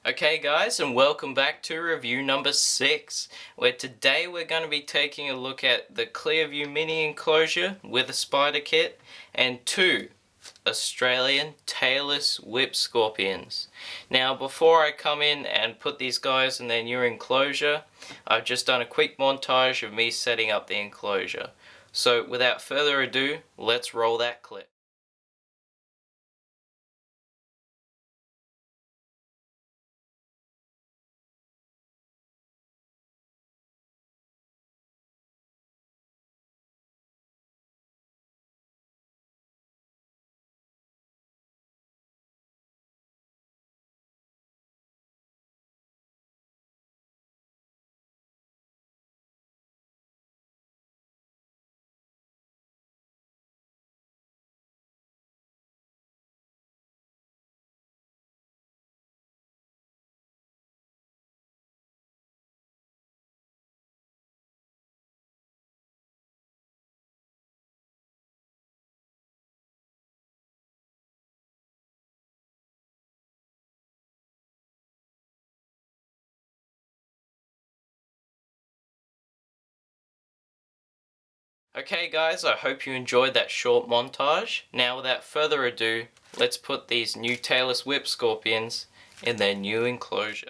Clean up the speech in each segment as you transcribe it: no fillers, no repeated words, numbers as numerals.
Okay guys, and welcome back to review number 6, where today we're going to be taking a look at the Clear View mini enclosure with a spider kit and 2 Australian tailless whip scorpions. Now before I come in and put these guys in their new enclosure, I've just done a quick montage of me setting up the enclosure. So without further ado, let's roll that clip. Okay guys, I hope you enjoyed that short montage. Now without further ado, let's put these new tailless whip scorpions in their new enclosure.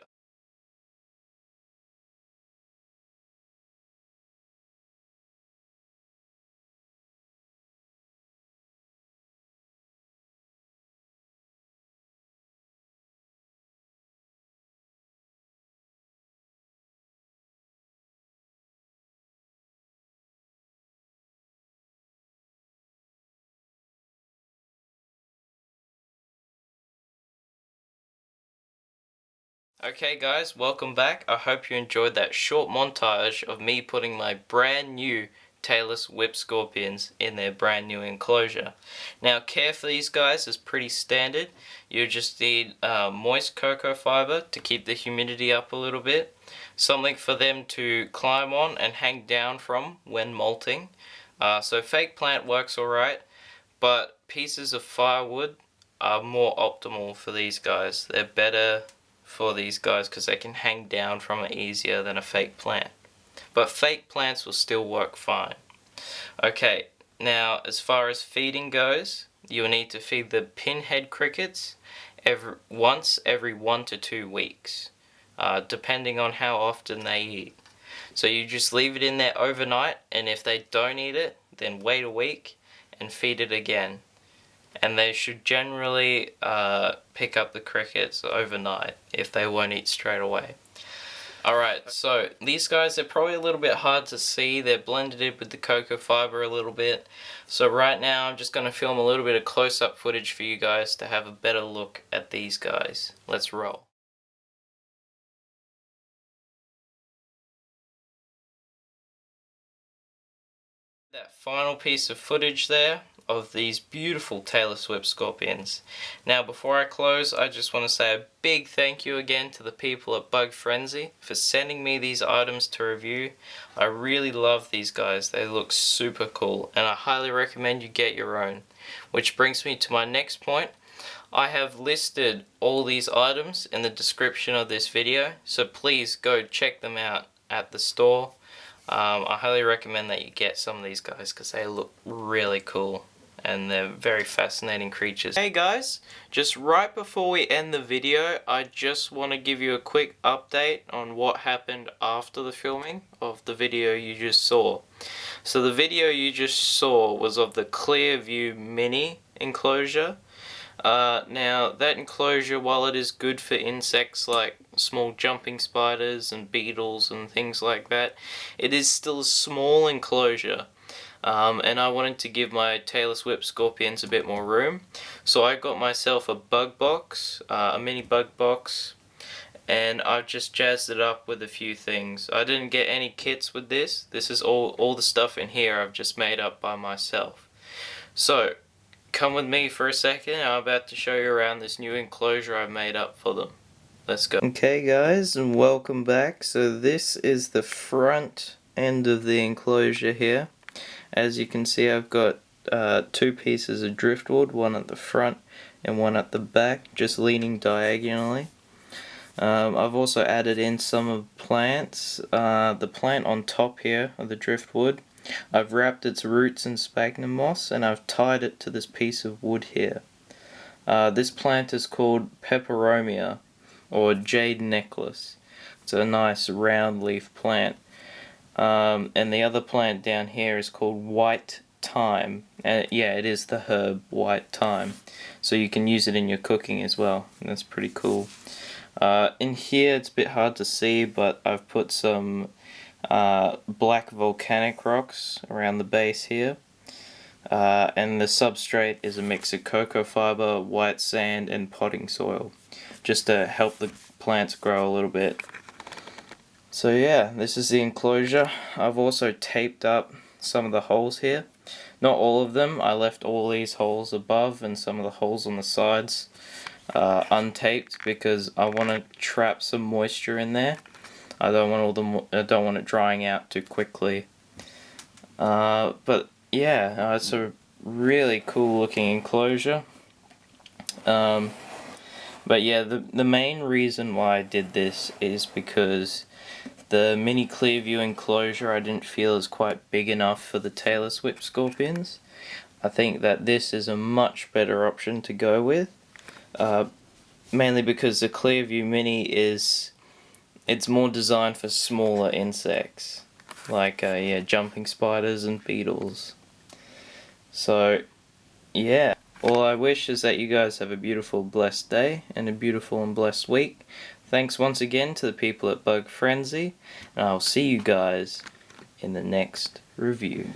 Okay guys, welcome back. I hope you enjoyed that short montage of me putting my brand new tailless whip scorpions in their brand new enclosure. Now care for these guys is pretty standard. You just need moist cocoa fiber to keep the humidity up a little bit, something for them to climb on and hang down from when molting. So fake plant works alright, but pieces of firewood are more optimal for these guys. They're better for these guys because they can hang down from it easier than a fake plant. But fake plants will still work fine. Okay, now as far as feeding goes, you'll need to feed the pinhead crickets once every 1 to 2 weeks, depending on how often they eat. So you just leave it in there overnight, and if they don't eat it, then wait a week and feed it again. And they should generally pick up the crickets overnight if they won't eat straight away. Alright, so these guys are probably a little bit hard to see. They're blended in with the cocoa fiber a little bit. So right now I'm just going to film a little bit of close-up footage for you guys to have a better look at these guys. Let's roll. That final piece of footage there of these beautiful tailless whip scorpions. Now before I close, I just want to say a big thank you again to the people at Bug Frenzy for sending me these items to review. I really love these guys. They look super cool and I highly recommend you get your own. Which brings me to my next point. I have listed all these items in the description of this video, so please go check them out at the store. I highly recommend that you get some of these guys because they look really cool and they're very fascinating creatures. Hey guys, just right before we end the video, I just want to give you a quick update on what happened after the filming of the video you just saw. So the video you just saw was of the Clear View mini enclosure. Now that enclosure, while it is good for insects like small jumping spiders and beetles and things like that, it is still a small enclosure. And I wanted to give my tailless whip scorpions a bit more room, so I got myself a bug box, a mini bug box, and I've just jazzed it up with a few things. I didn't get any kits with this. This is all the stuff in here I've just made up by myself. So come with me for a second. I'm about to show you around this new enclosure I've made up for them. Let's go. Okay guys, and welcome back. So this is the front end of the enclosure here. As you can see, I've got 2 pieces of driftwood, one at the front and one at the back, just leaning diagonally. I've also added in some of plants. The plant on top here of the driftwood, I've wrapped its roots in sphagnum moss and I've tied it to this piece of wood here. This plant is called peperomia, or jade necklace. It's a nice round leaf plant. And the other plant down here is called white thyme. Yeah, it is the herb white thyme. So you can use it in your cooking as well. That's pretty cool. In here it's a bit hard to see, but I've put some black volcanic rocks around the base here. And the substrate is a mix of cocoa fiber, white sand, and potting soil, just to help the plants grow a little bit. So yeah, this is the enclosure. I've also taped up some of the holes here. Not all of them. I left all these holes above and some of the holes on the sides untaped because I want to trap some moisture in there. I don't want it drying out too quickly. But yeah, it's a really cool looking enclosure. But yeah, the main reason why I did this is because the mini Clear View enclosure I didn't feel is quite big enough for the Tailless whip scorpions. I think that this is a much better option to go with. Mainly because the Clear View Mini it's more designed for smaller insects, like yeah, jumping spiders and beetles. So yeah, all I wish is that you guys have a beautiful, blessed day and a beautiful and blessed week. Thanks once again to the people at Bug Frenzy, and I'll see you guys in the next review.